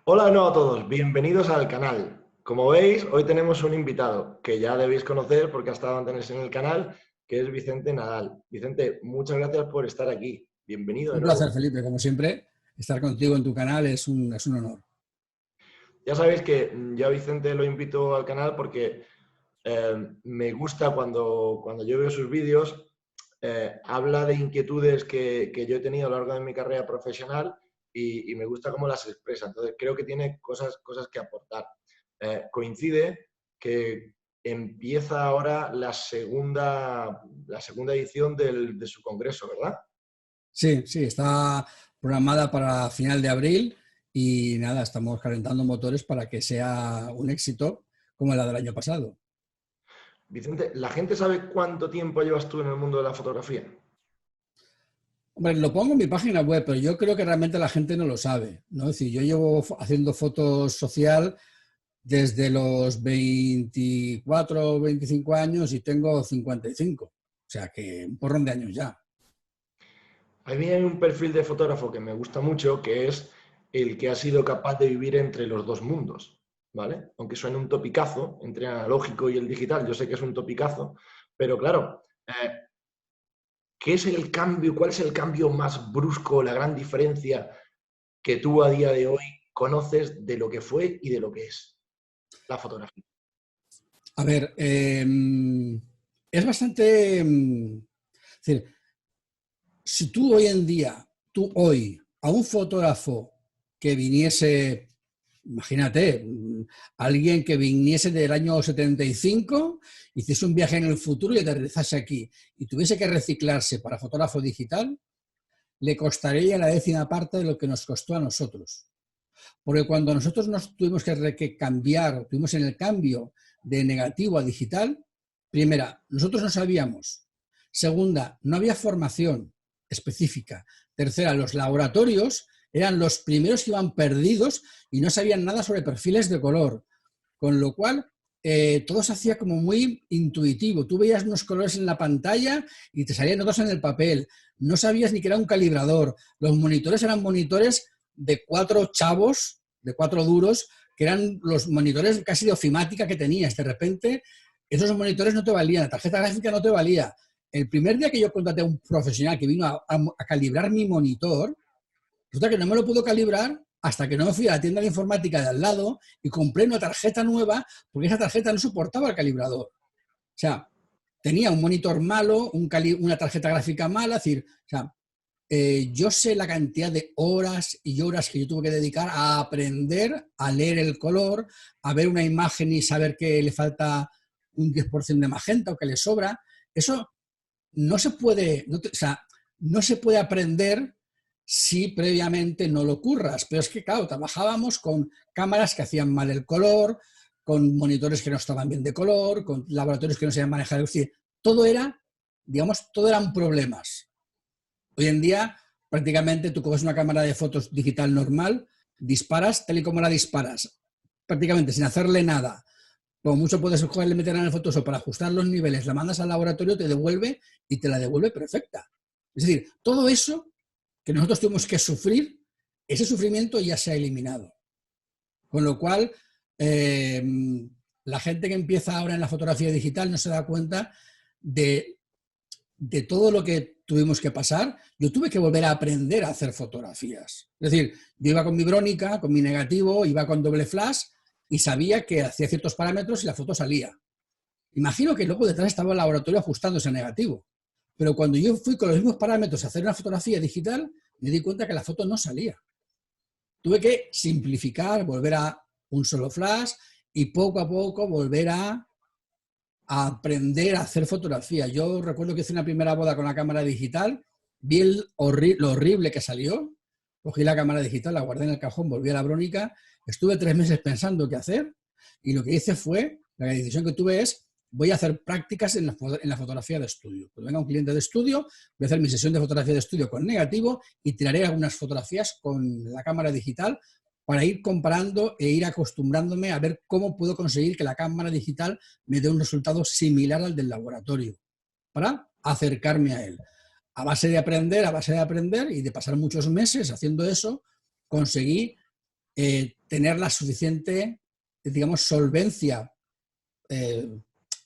Hola de nuevo a todos, bienvenidos al canal. Como veis, hoy tenemos un invitado que ya debéis conocer porque ha estado antes en el canal, que es Vicente Nadal. Vicente, muchas gracias por estar aquí. Bienvenido de Un nuevo. placer, Felipe, como siempre. Estar contigo en tu canal es un honor. Ya sabéis que yo a Vicente lo invito al canal porque me gusta cuando yo veo sus vídeos, habla de inquietudes que yo he tenido a lo largo de mi carrera profesional y me gusta cómo las expresa. Entonces creo que tiene cosas que aportar. Coincide que empieza ahora la segunda edición de su congreso, ¿verdad? Sí, sí, está programada para final de abril y nada, estamos calentando motores para que sea un éxito como la del año pasado. Vicente, ¿la gente sabe cuánto tiempo llevas tú en el mundo de la fotografía? Hombre, lo pongo en mi página web, pero yo creo que realmente la gente no lo sabe, ¿no? Es decir, yo llevo haciendo fotos social desde los 24 o 25 años y tengo 55, o sea que un porrón de años ya. A mí hay un perfil de fotógrafo que me gusta mucho, que es el que ha sido capaz de vivir entre los dos mundos, ¿vale? Aunque suene un topicazo, entre el analógico y el digital, yo sé que es un topicazo, pero claro, ¿qué es el cambio? ¿Cuál es el cambio más brusco, la gran diferencia que tú a día de hoy conoces de lo que fue y de lo que es la fotografía? A ver, es bastante... es decir, si tú hoy en día, tú hoy, a un fotógrafo que viniese, imagínate, alguien que viniese del año 75, hiciese un viaje en el futuro y aterrizase aquí y tuviese que reciclarse para fotógrafo digital, le costaría la décima parte de lo que nos costó a nosotros. Porque cuando nosotros nos tuvimos que cambiar, tuvimos en el cambio de negativo a digital, primera, nosotros no sabíamos. Segunda, no había formación específica. Tercera, los laboratorios eran los primeros que iban perdidos y no sabían nada sobre perfiles de color. Con lo cual, todo se hacía como muy intuitivo. Tú veías unos colores en la pantalla y te salían otros en el papel. No sabías ni que era un calibrador. Los monitores eran monitores de 4 chavos, de 4 duros, que eran los monitores casi de ofimática que tenías. De repente, esos monitores no te valían, la tarjeta gráfica no te valía. El primer día que yo contraté a un profesional que vino a calibrar mi monitor, resulta que no me lo pudo calibrar hasta que no me fui a la tienda de informática de al lado y compré una tarjeta nueva porque esa tarjeta no soportaba el calibrador. O sea, tenía un monitor malo, una tarjeta gráfica mala, es decir, o sea, yo sé la cantidad de horas y horas que yo tuve que dedicar a aprender a leer el color, a ver una imagen y saber que le falta un 10% de magenta o que le sobra. Eso no se puede, o sea, no se puede aprender si previamente no lo curras. Pero es que, claro, trabajábamos con cámaras que hacían mal el color, con monitores que no estaban bien de color, con laboratorios que no sabían manejar. Es decir, todo era, digamos, todo eran problemas. Hoy en día, prácticamente, tú coges una cámara de fotos digital normal, disparas tal y como la disparas, prácticamente sin hacerle nada. Como mucho puedes cogerle, meter en el Photoshop para ajustar los niveles, la mandas al laboratorio, te devuelve y te la devuelve perfecta. Es decir, todo eso que nosotros tuvimos que sufrir, ese sufrimiento ya se ha eliminado. Con lo cual, eh, la gente que empieza ahora en la fotografía digital no se da cuenta de, de todo lo que tuvimos que pasar. Yo tuve que volver a aprender a hacer fotografías. Es decir, yo iba con mi Brónica, con mi negativo, iba con doble flash y sabía que hacía ciertos parámetros y la foto salía. Imagino que luego detrás estaba el laboratorio ajustando ese negativo. Pero cuando yo fui con los mismos parámetros a hacer una fotografía digital, me di cuenta que la foto no salía. Tuve que simplificar, volver a un solo flash y poco a poco volver a aprender a hacer fotografía. Yo recuerdo que hice una primera boda con la cámara digital, vi lo horrible que salió, cogí la cámara digital, la guardé en el cajón, volví a la Brónica, estuve 3 meses pensando qué hacer y lo que hice fue, la decisión que tuve es, voy a hacer prácticas en la fotografía de estudio. Cuando venga un cliente de estudio, voy a hacer mi sesión de fotografía de estudio con negativo y tiraré algunas fotografías con la cámara digital para ir comparando e ir acostumbrándome a ver cómo puedo conseguir que la cámara digital me dé un resultado similar al del laboratorio, para acercarme a él. A base de aprender y de pasar muchos meses haciendo eso, conseguí tener la suficiente, digamos, solvencia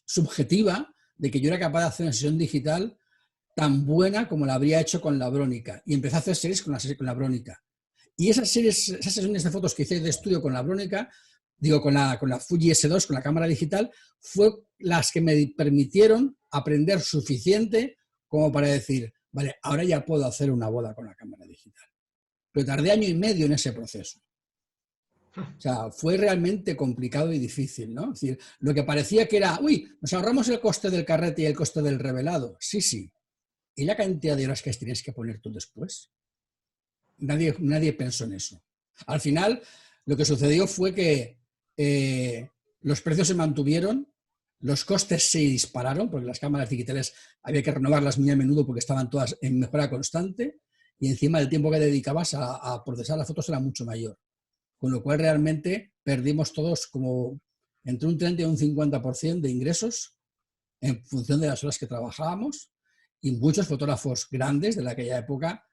subjetiva de que yo era capaz de hacer una sesión digital tan buena como la habría hecho con la Brónica. Y empecé a hacer series con la Brónica. Y esas sesiones de fotos que hice de estudio con la Brónica, digo, con la Fuji S2, con la cámara digital, fue las que me permitieron aprender suficiente como para decir, vale, ahora ya puedo hacer una boda con la cámara digital. Pero tardé 1 año y medio en ese proceso. O sea, fue realmente complicado y difícil, ¿no? Es decir, lo que parecía que era, uy, nos ahorramos el coste del carrete y el coste del revelado. Sí, sí. ¿Y la cantidad de horas que tienes que poner tú después? Nadie pensó en eso. Al final, lo que sucedió fue que los precios se mantuvieron, los costes se dispararon, porque las cámaras digitales había que renovarlas muy a menudo porque estaban todas en mejora constante, y encima el tiempo que dedicabas a procesar las fotos era mucho mayor. Con lo cual realmente perdimos todos como entre un 30 y un 50% de ingresos en función de las horas que trabajábamos, y muchos fotógrafos grandes de aquella época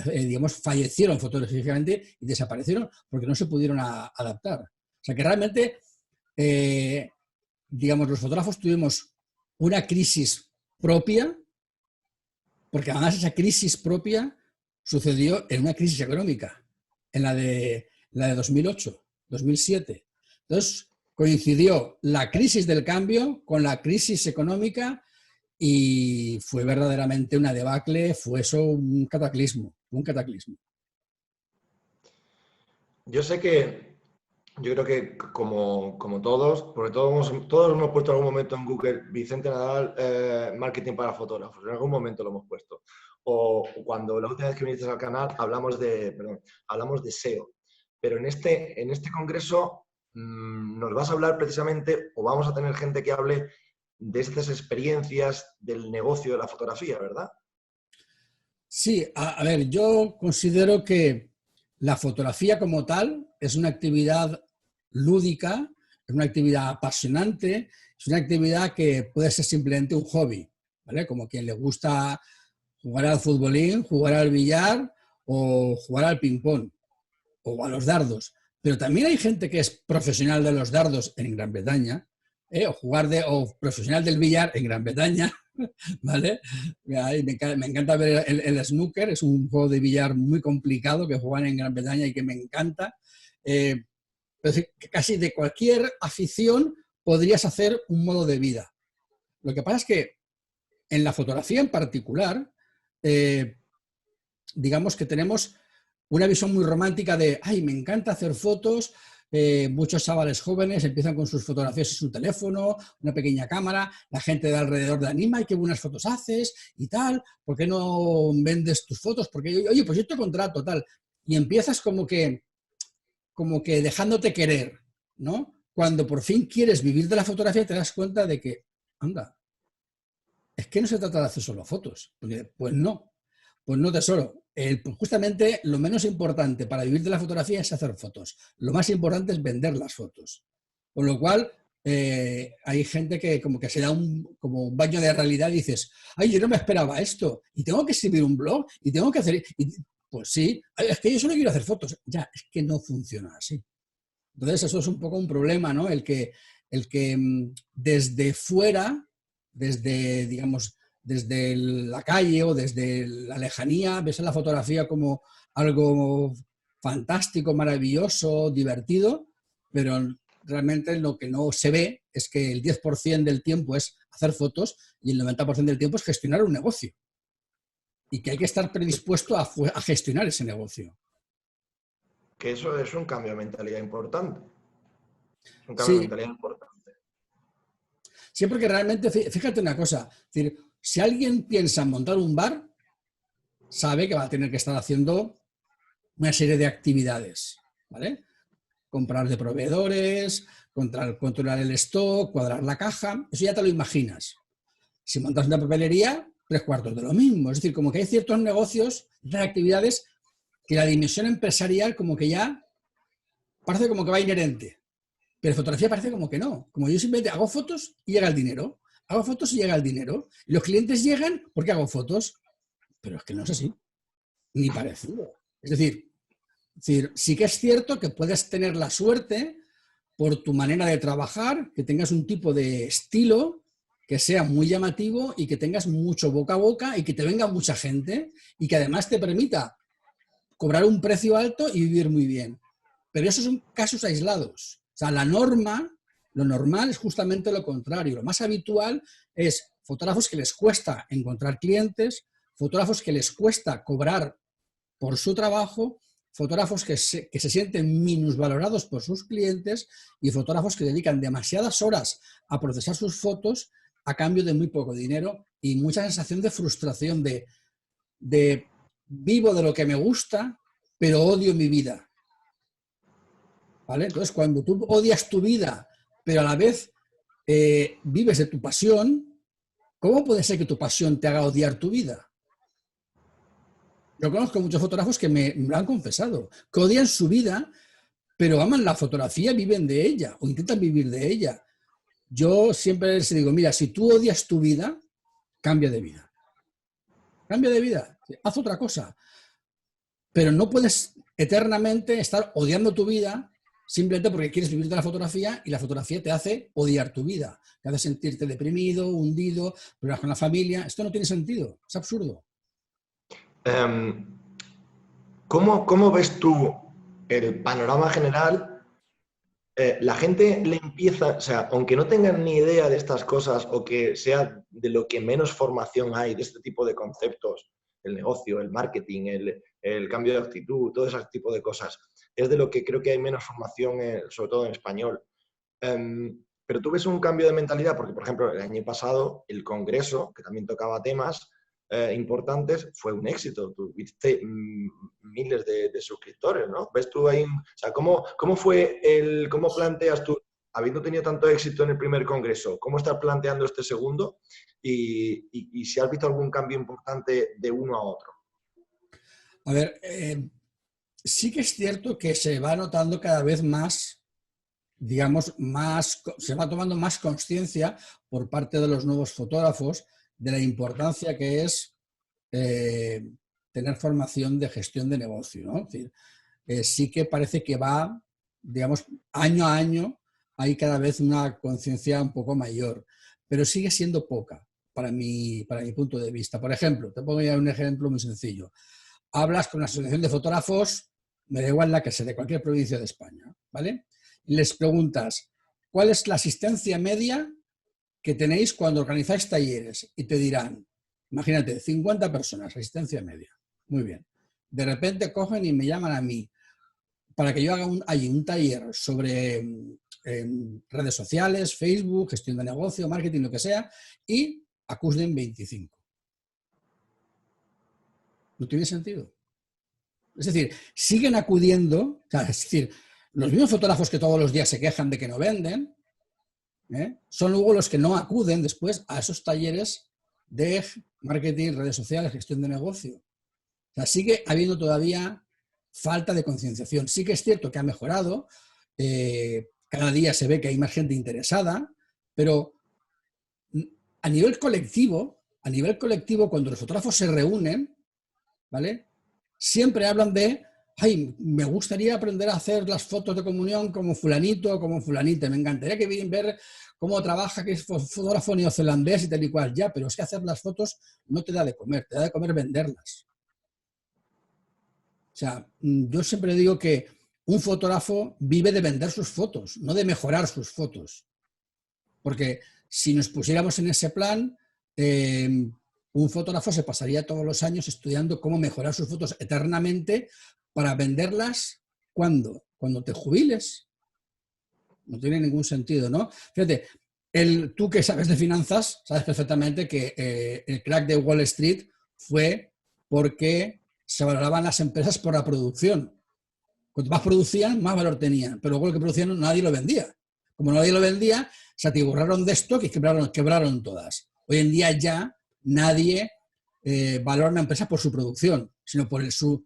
digamos, fallecieron fotográficamente y desaparecieron porque no se pudieron adaptar. O sea que realmente, digamos, los fotógrafos tuvimos una crisis propia, porque además esa crisis propia sucedió en una crisis económica, en la de 2008, 2007. Entonces, coincidió la crisis del cambio con la crisis económica y fue verdaderamente una debacle, fue eso un cataclismo, un cataclismo. Yo sé que, yo creo que como todos, porque todos hemos puesto en algún momento en Google Vicente Nadal, marketing para fotógrafos, en algún momento lo hemos puesto. O cuando la última vez que viniste al canal hablamos de SEO. Pero en este congreso nos vas a hablar precisamente, o vamos a tener gente que hable de estas experiencias del negocio de la fotografía, ¿verdad? Sí, a ver, yo considero que la fotografía como tal es una actividad lúdica, es una actividad apasionante, es una actividad que puede ser simplemente un hobby, ¿vale? Como quien le gusta jugar al futbolín, jugar al billar o jugar al ping-pong o a los dardos. Pero también hay gente que es profesional de los dardos en Gran Bretaña, o profesional del billar en Gran Bretaña, ¿vale? Me encanta ver el snooker, es un juego de billar muy complicado que juegan en Gran Bretaña y que me encanta. Casi de cualquier afición podrías hacer un modo de vida. Lo que pasa es que en la fotografía en particular, digamos que tenemos una visión muy romántica de, ay, me encanta hacer fotos. Muchos chavales jóvenes empiezan con sus fotografías en su teléfono, una pequeña cámara, la gente de alrededor le anima, y qué buenas fotos haces y tal, ¿por qué no vendes tus fotos? Porque, oye, pues yo te contrato, tal. Y empiezas como que dejándote querer, ¿no? Cuando por fin quieres vivir de la fotografía te das cuenta de que, anda, es que no se trata de hacer solo fotos. Pues no, tesoro. Justamente lo menos importante para vivir de la fotografía es hacer fotos. Lo más importante es vender las fotos. Con lo cual, hay gente que como que se da como un baño de realidad y dices, ay, yo no me esperaba esto, y tengo que escribir un blog, y tengo que hacer... pues sí, es que yo solo quiero hacer fotos. Ya, es que no funciona así. Entonces, eso es un poco un problema, ¿no? El que desde fuera, digamos, desde la calle o desde la lejanía, ves a la fotografía como algo fantástico, maravilloso, divertido, pero realmente lo que no se ve es que el 10% del tiempo es hacer fotos y el 90% del tiempo es gestionar un negocio. Y que hay que estar predispuesto a gestionar ese negocio. Que eso es un cambio de mentalidad importante. Es un cambio de Sí. mentalidad importante. Sí, porque realmente, fíjate una cosa, es decir, si alguien piensa en montar un bar, sabe que va a tener que estar haciendo una serie de actividades, ¿vale? Comprar de proveedores, controlar el stock, cuadrar la caja, eso ya te lo imaginas. Si montas una papelería, 3/4 de lo mismo. Es decir, como que hay ciertos negocios, ciertas actividades que la dimensión empresarial como que ya parece como que va inherente. Pero fotografía parece como que no. Como yo simplemente hago fotos y llega el dinero. Hago fotos y llega el dinero. Y los clientes llegan porque hago fotos. Pero es que no es así. Ni parecido. Es decir, decir, sí que es cierto que puedes tener la suerte por tu manera de trabajar, que tengas un tipo de estilo que sea muy llamativo y que tengas mucho boca a boca y que te venga mucha gente y que además te permita cobrar un precio alto y vivir muy bien. Pero esos son casos aislados. O sea, la norma, lo normal es justamente lo contrario. Lo más habitual es fotógrafos que les cuesta encontrar clientes, fotógrafos que les cuesta cobrar por su trabajo, fotógrafos que se sienten minusvalorados por sus clientes y fotógrafos que dedican demasiadas horas a procesar sus fotos a cambio de muy poco dinero y mucha sensación de frustración, de vivo de lo que me gusta, pero odio mi vida. ¿Vale? Entonces, cuando tú odias tu vida, pero a la vez vives de tu pasión, ¿cómo puede ser que tu pasión te haga odiar tu vida? Yo conozco muchos fotógrafos que me lo han confesado, que odian su vida, pero aman la fotografía, viven de ella o intentan vivir de ella. Yo siempre les digo, mira, si tú odias tu vida, cambia de vida. Cambia de vida, haz otra cosa. Pero no puedes eternamente estar odiando tu vida simplemente porque quieres vivir de la fotografía y la fotografía te hace odiar tu vida, te hace sentirte deprimido, hundido, problemas con la familia. Esto no tiene sentido, es absurdo. ¿Cómo ves tú el panorama general? La gente le empieza, o sea, aunque no tengan ni idea de estas cosas o que sea de lo que menos formación hay de este tipo de conceptos, el negocio, el marketing, el cambio de actitud, todo ese tipo de cosas, es de lo que creo que hay menos formación, sobre todo en español. Pero tú ves un cambio de mentalidad, porque, por ejemplo, el año pasado el Congreso, que también tocaba temas importantes, fue un éxito. Tuviste miles de suscriptores, ¿no? ¿Ves tú ahí? O sea, ¿cómo planteas tú, habiendo tenido tanto éxito en el primer Congreso, cómo estás planteando este segundo? Y si has visto algún cambio importante de uno a otro. A ver, sí que es cierto que se va notando cada vez más, digamos, se va tomando más conciencia por parte de los nuevos fotógrafos de la importancia que es tener formación de gestión de negocio, ¿no? Es decir, sí que parece que va, digamos, año a año hay cada vez una conciencia un poco mayor, pero sigue siendo poca para mi punto de vista. Por ejemplo, te pongo ya un ejemplo muy sencillo. Hablas con la asociación de fotógrafos, me da igual la que sea, de cualquier provincia de España, ¿vale? Y les preguntas, ¿cuál es la asistencia media que tenéis cuando organizáis talleres? Y te dirán, imagínate, 50 personas, asistencia media. Muy bien. De repente cogen y me llaman a mí para que yo haga un taller sobre redes sociales, Facebook, gestión de negocio, marketing, lo que sea, y acuden 25. No tiene sentido. Es decir, siguen acudiendo, o sea, es decir, los mismos fotógrafos que todos los días se quejan de que no venden, son luego los que no acuden después a esos talleres de marketing, redes sociales, gestión de negocio. O sea, sigue habiendo todavía falta de concienciación. Sí que es cierto que ha mejorado, cada día se ve que hay más gente interesada, pero a nivel colectivo, cuando los fotógrafos se reúnen, ¿vale? Siempre hablan de, ay, me gustaría aprender a hacer las fotos de comunión como fulanito o como fulanita, me encantaría que ver cómo trabaja, que es fotógrafo neozelandés y tal y cual, ya, pero es que hacer las fotos no te da de comer, te da de comer venderlas. O sea, yo siempre digo que un fotógrafo vive de vender sus fotos, no de mejorar sus fotos. Porque si nos pusiéramos en ese plan, un fotógrafo se pasaría todos los años estudiando cómo mejorar sus fotos eternamente para venderlas. ¿Cuándo? Cuando te jubiles. No tiene ningún sentido, ¿no? Fíjate, tú que sabes de finanzas, sabes perfectamente que el crack de Wall Street fue porque se valoraban las empresas por la producción. Cuanto más producían, más valor tenían, pero luego lo que producían nadie lo vendía. Como nadie lo vendía, se atiborraron de stock y quebraron todas. Hoy en día ya nadie valora una empresa por su producción, sino por su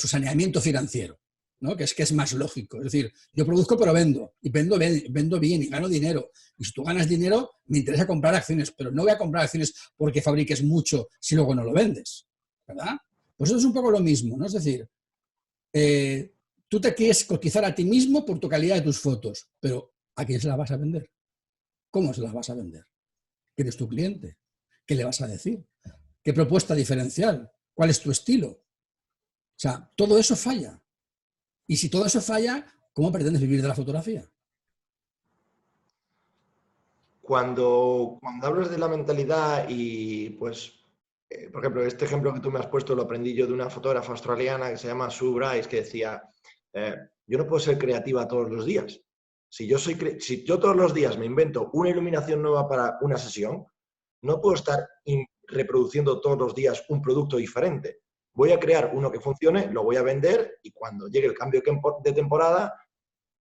saneamiento financiero, ¿no? Que es más lógico. Es decir, yo produzco pero vendo, y vendo bien y gano dinero. Y si tú ganas dinero, me interesa comprar acciones, pero no voy a comprar acciones porque fabriques mucho si luego no lo vendes, ¿verdad? Pues eso es un poco lo mismo, ¿no? Es decir, tú te quieres cotizar a ti mismo por tu calidad de tus fotos, pero ¿a quién se las vas a vender? ¿Cómo se las vas a vender? ¿Quién es tu cliente? ¿Qué le vas a decir? ¿Qué propuesta diferencial? ¿Cuál es tu estilo? O sea, todo eso falla. Y si todo eso falla, ¿cómo pretendes vivir de la fotografía? Cuando hablas de la mentalidad y, pues, por ejemplo, este ejemplo que tú me has puesto lo aprendí yo de una fotógrafa australiana que se llama Sue Bryce, que decía, yo no puedo ser creativa todos los días. Si yo todos los días me invento una iluminación nueva para una sesión, no puedo estar reproduciendo todos los días un producto diferente. Voy a crear uno que funcione, lo voy a vender y cuando llegue el cambio de temporada,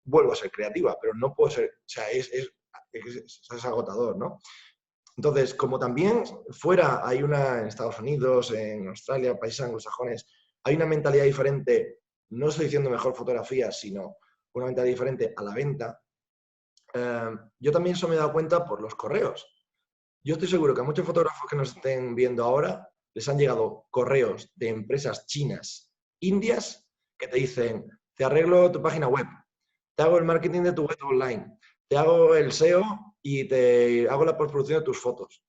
vuelvo a ser creativa, pero no puedo ser, o sea, es agotador, ¿no? Entonces, como también fuera hay una, en Estados Unidos, en Australia, países anglosajones, hay una mentalidad diferente, no estoy diciendo mejor fotografía, sino una mentalidad diferente a la venta, yo también eso me he dado cuenta por los correos. Yo estoy seguro que a muchos fotógrafos que nos estén viendo ahora les han llegado correos de empresas chinas, indias, que te dicen, te arreglo tu página web, te hago el marketing de tu web online, te hago el SEO y te hago la postproducción de tus fotos.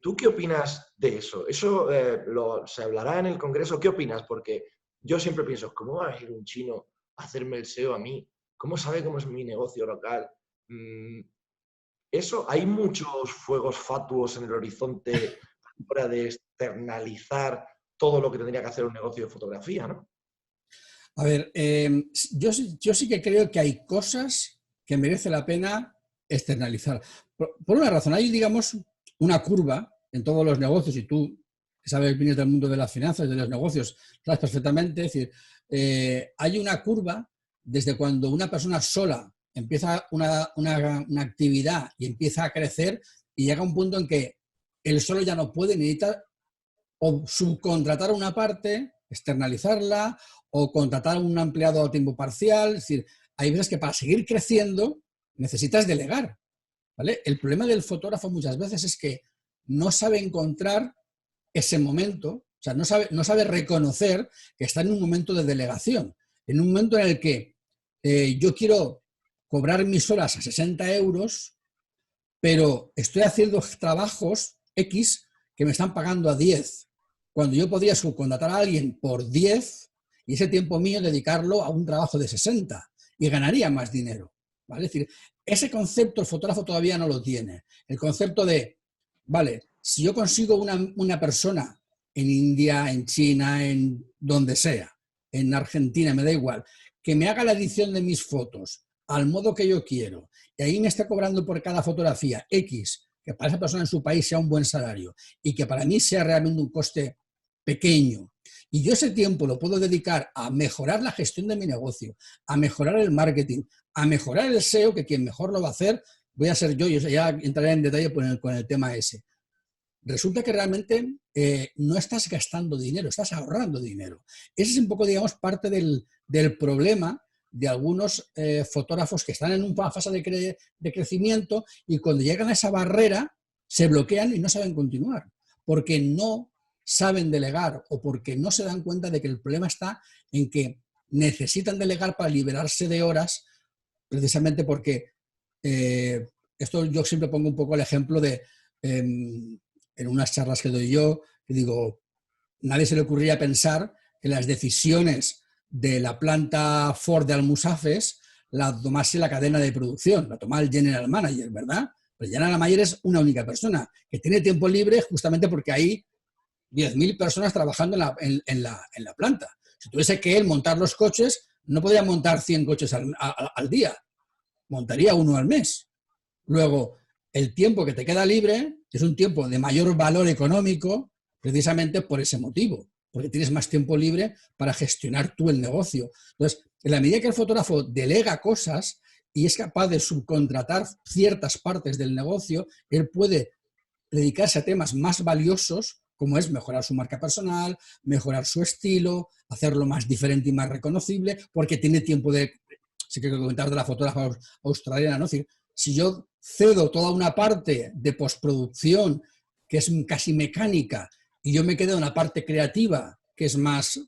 ¿Tú qué opinas de eso? ¿Eso se hablará en el Congreso? ¿Qué opinas? Porque yo siempre pienso, ¿cómo va a ir un chino a hacerme el SEO a mí? ¿Cómo sabe cómo es mi negocio local? Eso, hay muchos fuegos fatuos en el horizonte a la hora de externalizar todo lo que tendría que hacer un negocio de fotografía, ¿no? A ver, yo sí que creo que hay cosas que merece la pena externalizar. Por una razón, hay, digamos, una curva en todos los negocios, y tú, que sabes, vienes del mundo de las finanzas, de los negocios, sabes perfectamente, es decir, hay una curva desde cuando una persona sola empieza una actividad y empieza a crecer y llega a un punto en que él solo ya no puede, necesita o subcontratar una parte, externalizarla, o contratar a un empleado a tiempo parcial. Es decir, hay veces que para seguir creciendo necesitas delegar, ¿vale? El problema del fotógrafo muchas veces es que no sabe encontrar ese momento, o sea, no sabe reconocer que está en un momento de delegación, en un momento en el que yo quiero cobrar mis horas a 60 euros, pero estoy haciendo trabajos X que me están pagando a 10, cuando yo podría subcontratar a alguien por 10 y ese tiempo mío dedicarlo a un trabajo de 60 y ganaría más dinero, ¿vale? Es decir, ese concepto el fotógrafo todavía no lo tiene. El concepto de, vale, si yo consigo una persona en India, en China, en donde sea, en Argentina, me da igual, que me haga la edición de mis fotos al modo que yo quiero, y ahí me está cobrando por cada fotografía X, que para esa persona en su país sea un buen salario y que para mí sea realmente un coste pequeño, y yo ese tiempo lo puedo dedicar a mejorar la gestión de mi negocio, a mejorar el marketing, a mejorar el SEO, que quien mejor lo va a hacer voy a ser yo, y ya entraré en detalle con el tema ese. Resulta que realmente no estás gastando dinero, estás ahorrando dinero. Ese es un poco, digamos, parte del problema de algunos fotógrafos que están en una fase de crecimiento y cuando llegan a esa barrera se bloquean y no saben continuar, porque no saben delegar o porque no se dan cuenta de que el problema está en que necesitan delegar para liberarse de horas, precisamente porque esto yo siempre pongo un poco el ejemplo de en unas charlas que doy yo, que digo, nadie se le ocurría pensar que las decisiones de la planta Ford de Almusafes la tomase la cadena de producción, la toma el general manager, ¿verdad? Pero el general manager es una única persona que tiene tiempo libre justamente porque hay 10.000 personas trabajando en la planta. Si tuviese que él montar los coches, no podría montar 100 coches al día, montaría uno al mes. Luego, el tiempo que te queda libre es un tiempo de mayor valor económico precisamente por ese motivo, porque tienes más tiempo libre para gestionar tú el negocio. Entonces, en la medida que el fotógrafo delega cosas y es capaz de subcontratar ciertas partes del negocio, él puede dedicarse a temas más valiosos, como es mejorar su marca personal, mejorar su estilo, hacerlo más diferente y más reconocible, porque tiene tiempo de, sí que comentar de la fotógrafa australiana, ¿no? Es decir, si yo cedo toda una parte de postproducción que es casi mecánica y yo me quedo en una parte creativa que es más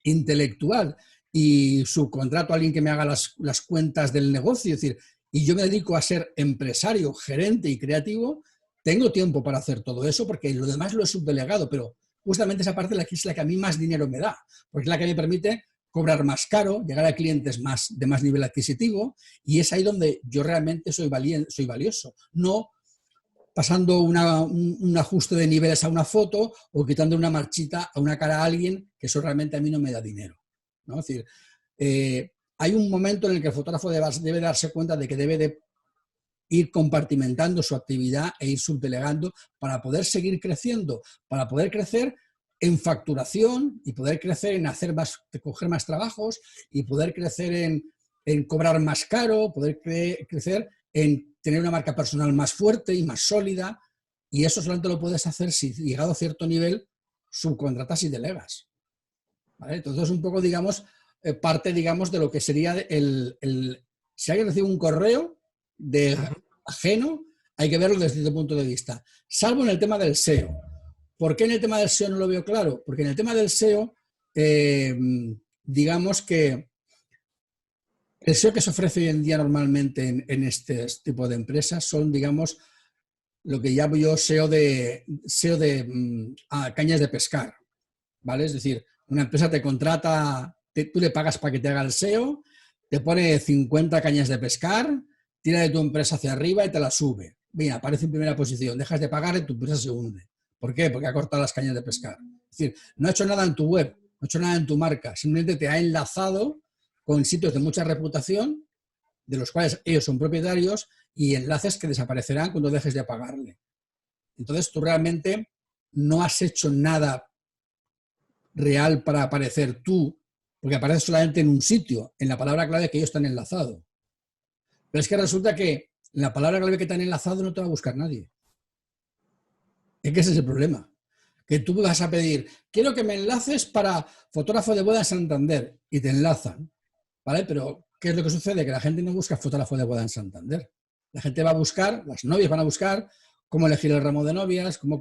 intelectual, y subcontrato a alguien que me haga las cuentas del negocio, es decir, y yo me dedico a ser empresario, gerente y creativo, tengo tiempo para hacer todo eso porque lo demás lo he subdelegado, pero justamente esa parte es la que a mí más dinero me da, porque es la que me permite cobrar más caro, llegar a clientes de más nivel adquisitivo, y es ahí donde yo realmente soy valioso, no pasando un ajuste de niveles a una foto o quitando una marchita a una cara a alguien, que eso realmente a mí no me da dinero, ¿no? Es decir, hay un momento en el que el fotógrafo debe darse cuenta de que debe de ir compartimentando su actividad e ir subdelegando para poder seguir creciendo, para poder crecer en facturación y poder crecer en coger más trabajos y poder crecer en cobrar más caro, poder crecer en tener una marca personal más fuerte y más sólida, y eso solamente lo puedes hacer si, llegado a cierto nivel, subcontratas y delegas. ¿Vale? Entonces es un poco, digamos, parte, digamos, de lo que sería si alguien recibe un correo de ajeno, hay que verlo desde este punto de vista. Salvo en el tema del SEO. ¿Por qué en el tema del SEO no lo veo claro? Porque en el tema del SEO, digamos que el SEO que se ofrece hoy en día normalmente en este tipo de empresas son, digamos, lo que llamo yo SEO de cañas de pescar, ¿vale? Es decir, una empresa te contrata, tú le pagas para que te haga el SEO, te pone 50 cañas de pescar, tira de tu empresa hacia arriba y te la sube. Mira, aparece en primera posición, dejas de pagar y tu empresa se hunde. ¿Por qué? Porque ha cortado las cañas de pescar. Es decir, no ha hecho nada en tu web, no ha hecho nada en tu marca, simplemente te ha enlazado con sitios de mucha reputación, de los cuales ellos son propietarios, y enlaces que desaparecerán cuando dejes de pagarle. Entonces tú realmente no has hecho nada real para aparecer tú, porque apareces solamente en un sitio, en la palabra clave que ellos están enlazados. Pero es que resulta que la palabra clave que te han enlazado no te va a buscar nadie. Es que ese es el problema. Que tú vas a pedir, quiero que me enlaces para fotógrafo de boda en Santander, y te enlazan, ¿vale? Pero, ¿qué es lo que sucede? Que la gente no busca fotógrafo de boda en Santander. La gente va a buscar, las novias van a buscar cómo elegir el ramo de novias, cómo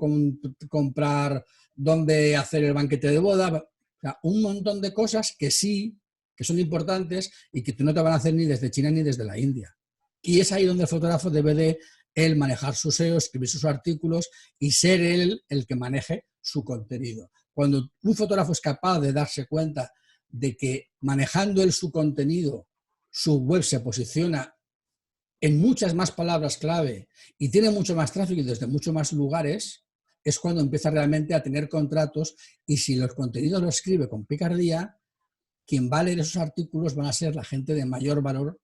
comprar, dónde hacer el banquete de boda, o sea, un montón de cosas que sí, que son importantes y que no te van a hacer ni desde China ni desde la India. Y es ahí donde el fotógrafo debe de él manejar su SEO, escribir sus artículos y ser él el que maneje su contenido. Cuando un fotógrafo es capaz de darse cuenta de que manejando él su contenido, su web se posiciona en muchas más palabras clave y tiene mucho más tráfico desde muchos más lugares, es cuando empieza realmente a tener contratos, y si los contenidos los escribe con picardía, quien va a leer esos artículos van a ser la gente de mayor valor,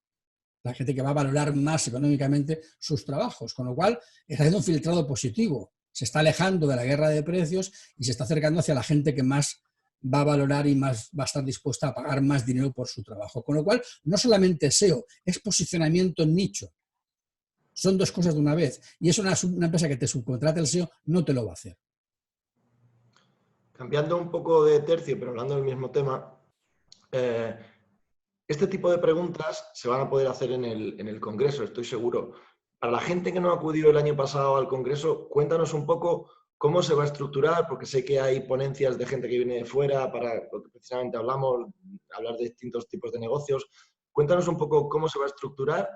la gente que va a valorar más económicamente sus trabajos, con lo cual está haciendo un filtrado positivo, se está alejando de la guerra de precios y se está acercando hacia la gente que más va a valorar y más va a estar dispuesta a pagar más dinero por su trabajo. Con lo cual, no solamente SEO, es posicionamiento en nicho. Son dos cosas de una vez. Y es una empresa que te subcontrata el SEO, no te lo va a hacer. Cambiando un poco de tercio, pero hablando del mismo tema, este tipo de preguntas se van a poder hacer en el Congreso, estoy seguro. Para la gente que no acudió el año pasado al Congreso, cuéntanos un poco cómo se va a estructurar, porque sé que hay ponencias de gente que viene de fuera para lo que precisamente hablamos, hablar de distintos tipos de negocios. Cuéntanos un poco cómo se va a estructurar,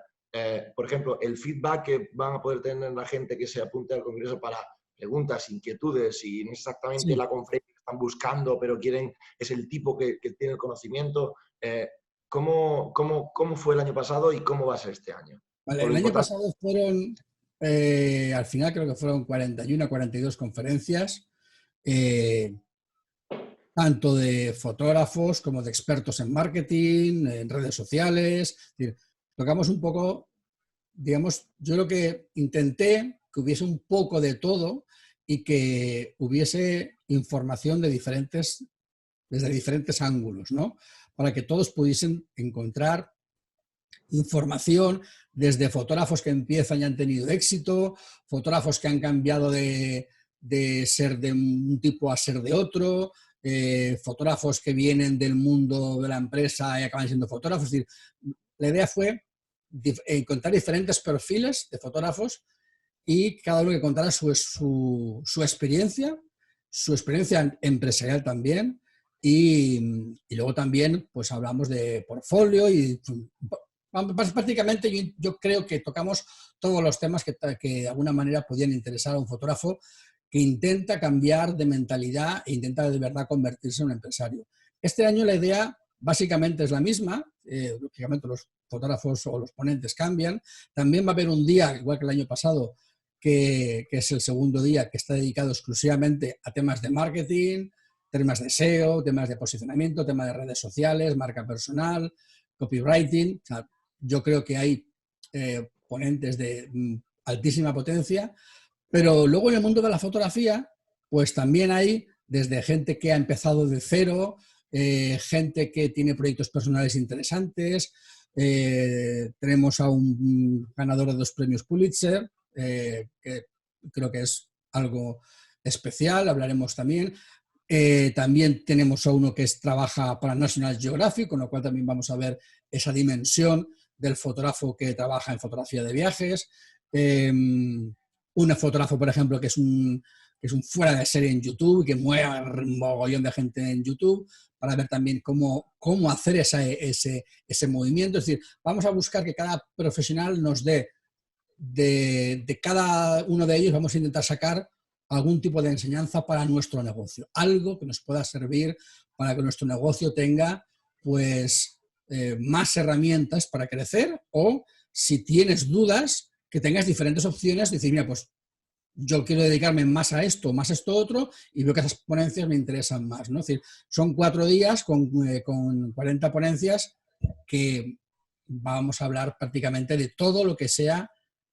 por ejemplo, el feedback que van a poder tener la gente que se apunte al Congreso para preguntas, inquietudes, y no es exactamente la conferencia que están buscando, pero es el tipo que tiene el conocimiento. ¿Cómo fue el año pasado y cómo va a ser este año? Vale, el año pasado fueron, al final creo que fueron 41 a 42 conferencias, tanto de fotógrafos como de expertos en marketing, en redes sociales. Es decir, tocamos un poco, digamos, yo lo que intenté que hubiese un poco de todo y que hubiese información desde diferentes ángulos, ¿no? Para que todos pudiesen encontrar información desde fotógrafos que empiezan y han tenido éxito, fotógrafos que han cambiado de ser de un tipo a ser de otro, fotógrafos que vienen del mundo de la empresa y acaban siendo fotógrafos. Es decir, la idea fue encontrar diferentes perfiles de fotógrafos y cada uno que contara su experiencia empresarial también, y luego también pues hablamos de portfolio y prácticamente yo creo que tocamos todos los temas que de alguna manera podían interesar a un fotógrafo que intenta cambiar de mentalidad e intenta de verdad convertirse en un empresario. Este año la idea básicamente es la misma, lógicamente los fotógrafos o los ponentes cambian. También va a haber un día, igual que el año pasado, que es el segundo día, que está dedicado exclusivamente a temas de marketing, temas de SEO, temas de posicionamiento, temas de redes sociales, marca personal, copywriting. O sea, yo creo que hay ponentes de altísima potencia, pero luego en el mundo de la fotografía, pues también hay desde gente que ha empezado de cero, gente que tiene proyectos personales interesantes, tenemos a un ganador de 2 premios Pulitzer, que creo que es algo especial, hablaremos también. También tenemos a uno que trabaja para National Geographic, con lo cual también vamos a ver esa dimensión del fotógrafo que trabaja en fotografía de viajes. Un fotógrafo, por ejemplo, que es un fuera de serie en YouTube, que mueve un mogollón de gente en YouTube, para ver también cómo hacer ese movimiento. Es decir, vamos a buscar que cada profesional nos dé de cada uno de ellos, vamos a intentar sacar algún tipo de enseñanza para nuestro negocio, algo que nos pueda servir para que nuestro negocio tenga pues más herramientas para crecer, o si tienes dudas, que tengas diferentes opciones, decir, mira, pues yo quiero dedicarme más a esto otro, y veo que esas ponencias me interesan más, ¿no? Es decir, son 4 días con 40 ponencias que vamos a hablar prácticamente de todo lo que sea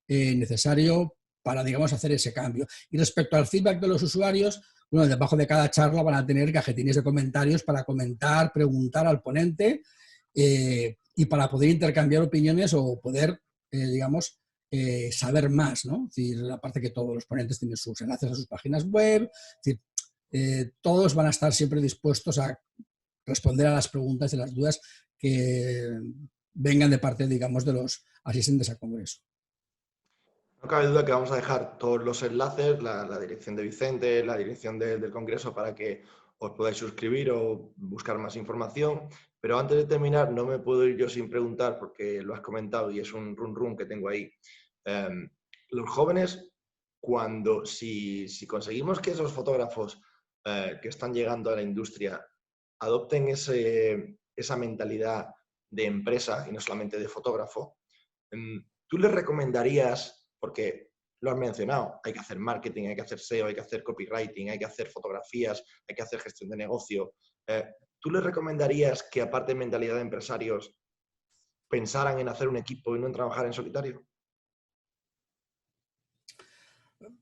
necesario para, digamos, hacer ese cambio. Y respecto al feedback de los usuarios, bueno, debajo de cada charla van a tener cajetines de comentarios para comentar, preguntar al ponente y para poder intercambiar opiniones o poder, digamos, saber más, ¿no? Es decir, aparte que todos los ponentes tienen sus enlaces a sus páginas web, es decir, todos van a estar siempre dispuestos a responder a las preguntas y las dudas que vengan de parte, digamos, de los asistentes al congreso. No cabe duda que vamos a dejar todos los enlaces, la dirección de Vicente, la dirección del Congreso, para que os podáis suscribir o buscar más información. Pero antes de terminar, no me puedo ir yo sin preguntar, porque lo has comentado y es un run que tengo ahí. Los jóvenes, si conseguimos que esos fotógrafos que están llegando a la industria adopten esa mentalidad de empresa y no solamente de fotógrafo, ¿tú les recomendarías, porque lo has mencionado, hay que hacer marketing, hay que hacer SEO, hay que hacer copywriting, hay que hacer fotografías, hay que hacer gestión de negocio? ¿Tú les recomendarías que, aparte de mentalidad de empresarios, pensaran en hacer un equipo y no en trabajar en solitario?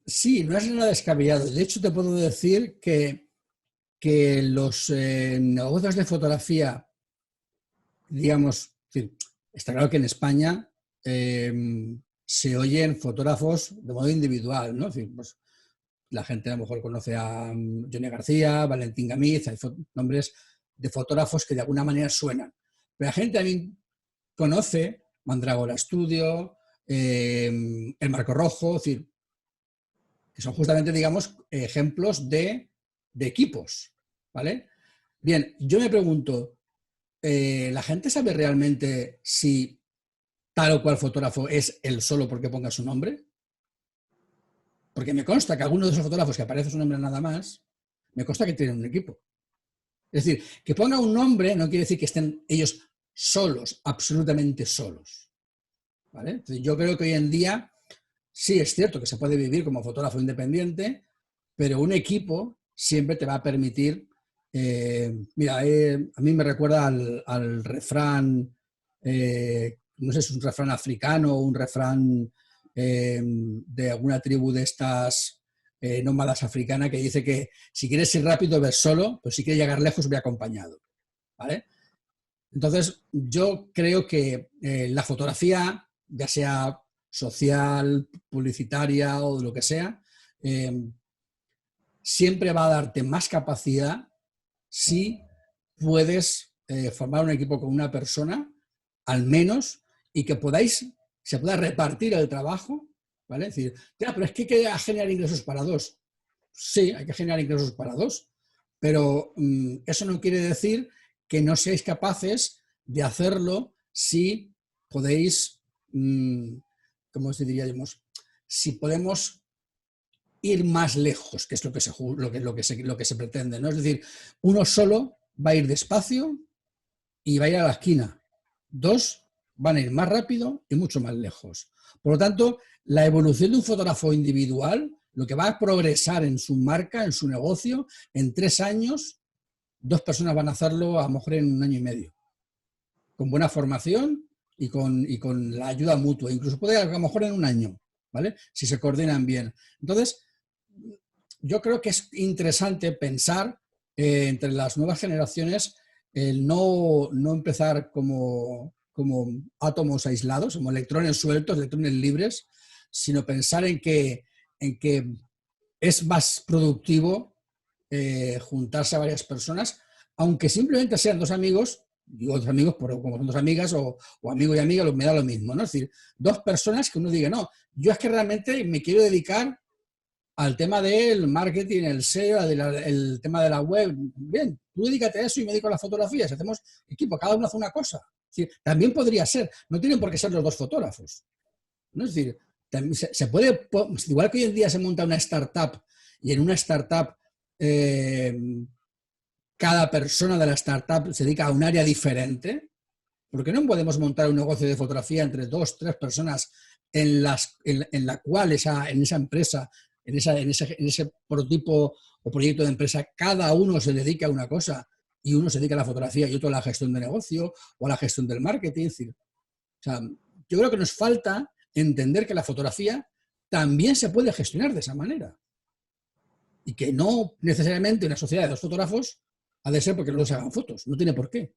Sí, no es nada descabellado. De hecho, te puedo decir que los negocios de fotografía, digamos, está claro que en España se oyen fotógrafos de modo individual, ¿no? Es decir, pues, la gente a lo mejor conoce a Johnny García, Valentín Gamiz, hay nombres de fotógrafos que de alguna manera suenan. Pero la gente también conoce Mandrágora Studio, El Marco Rojo, es decir, que son justamente, digamos, ejemplos de equipos, ¿vale? Bien, yo me pregunto, ¿la gente sabe realmente si tal o cual fotógrafo es él solo porque ponga su nombre? Porque me consta que alguno de esos fotógrafos que aparece su nombre nada más, me consta que tienen un equipo. Es decir, que ponga un nombre no quiere decir que estén ellos solos, absolutamente solos, ¿vale? Entonces, yo creo que hoy en día sí es cierto que se puede vivir como fotógrafo independiente, pero un equipo siempre te va a permitir... mira, a mí me recuerda al refrán, no sé si es un refrán africano o un refrán de alguna tribu de estas nómadas africanas, que dice que si quieres ir rápido, ves solo, pero si quieres llegar lejos, ve acompañado, ¿vale? Entonces, yo creo que la fotografía, ya sea social, publicitaria o de lo que sea, siempre va a darte más capacidad si puedes formar un equipo con una persona, al menos, y que se pueda repartir el trabajo, ¿vale? Es decir, ya, pero es que hay que generar ingresos para 2. Sí, hay que generar ingresos para 2, pero eso no quiere decir que no seáis capaces de hacerlo si podéis, ¿cómo os diríamos? Si podemos ir más lejos, que es lo que se pretende, ¿no? Es decir, uno solo va a ir despacio y va a ir a la esquina. Dos van a ir más rápido y mucho más lejos. Por lo tanto, la evolución de un fotógrafo individual, lo que va a progresar en su marca, en su negocio, en 3 años, 2 personas van a hacerlo a lo mejor en 1 año y medio. Con buena formación y con la ayuda mutua. Incluso puede a lo mejor en 1 año, ¿vale? Si se coordinan bien. Entonces, yo creo que es interesante pensar entre las nuevas generaciones el no empezar como átomos aislados, como electrones sueltos, electrones libres, sino pensar en que es más productivo juntarse a varias personas, aunque simplemente sean 2 amigos, digo 2 amigos como son 2 amigas o amigo y amiga, me da lo mismo, ¿no? Es decir, 2 personas que uno diga, no, yo es que realmente me quiero dedicar al tema del marketing, el SEO, el tema de la web. Bien, tú dedícate a eso y me dedico a las fotografías. Hacemos equipo, cada uno hace una cosa. Es decir, también podría ser, no tienen por qué ser los 2 fotógrafos, ¿no? Es decir, se puede, igual que hoy en día se monta una startup y en una startup cada persona de la startup se dedica a un área diferente, ¿por qué no podemos montar un negocio de fotografía entre 2, 3 personas en la cual en esa empresa, en ese prototipo o proyecto de empresa, cada uno se dedica a una cosa y uno se dedica a la fotografía y otro a la gestión de negocio o a la gestión del marketing? Es decir, o sea, yo creo que nos falta entender que la fotografía también se puede gestionar de esa manera y que no necesariamente una sociedad de 2 fotógrafos ha de ser porque los dos hagan fotos, no tiene por qué.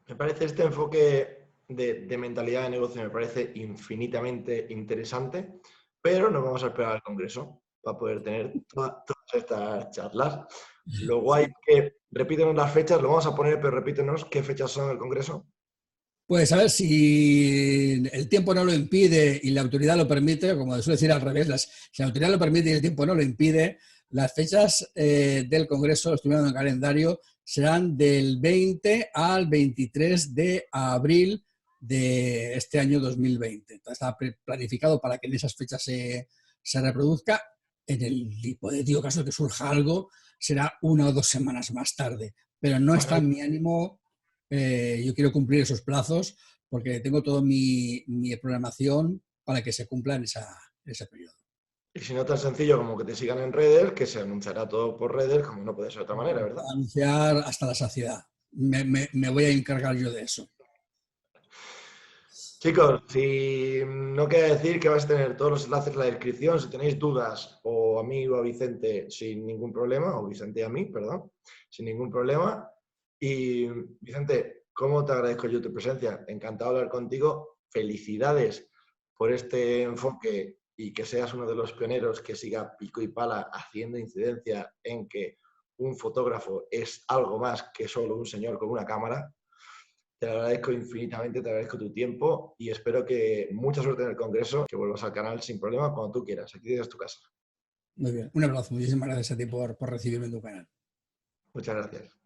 Me parece este enfoque de mentalidad de negocio, me parece infinitamente interesante, pero nos vamos a esperar al Congreso para poder tener todas estas charlas. Lo guay es que repítenos las fechas, lo vamos a poner, pero repítenos qué fechas son el Congreso. Pues a ver, si el tiempo no lo impide y la autoridad lo permite, como suele decir al revés, si la autoridad lo permite y el tiempo no lo impide, las fechas del Congreso, lo estoy viendo en el calendario, serán del 20 al 23 de abril de este año 2020. Entonces, está planificado para que en esas fechas se reproduzca. En el hipotético caso de que surja algo, será 1 o 2 semanas más tarde. Pero no está en mi ánimo. Yo quiero cumplir esos plazos porque tengo toda mi programación para que se cumpla en ese periodo. Y si no tan sencillo como que te sigan en redes, que se anunciará todo por redes, como no puede ser de otra manera, ¿verdad? Anunciar hasta la saciedad. Me voy a encargar yo de eso. Chicos, si no queda decir que vais a tener todos los enlaces en la descripción, si tenéis dudas, o a mí o a Vicente sin ningún problema, o Vicente y a mí, perdón, sin ningún problema. Y Vicente, ¿cómo te agradezco yo tu presencia? Encantado de hablar contigo. Felicidades por este enfoque y que seas uno de los pioneros que siga pico y pala haciendo incidencia en que un fotógrafo es algo más que solo un señor con una cámara. Te agradezco infinitamente, te agradezco tu tiempo y espero que mucha suerte en el Congreso, que vuelvas al canal sin problema cuando tú quieras. Aquí tienes tu casa. Muy bien. Un abrazo. Muchísimas gracias a ti por recibirme en tu canal. Muchas gracias.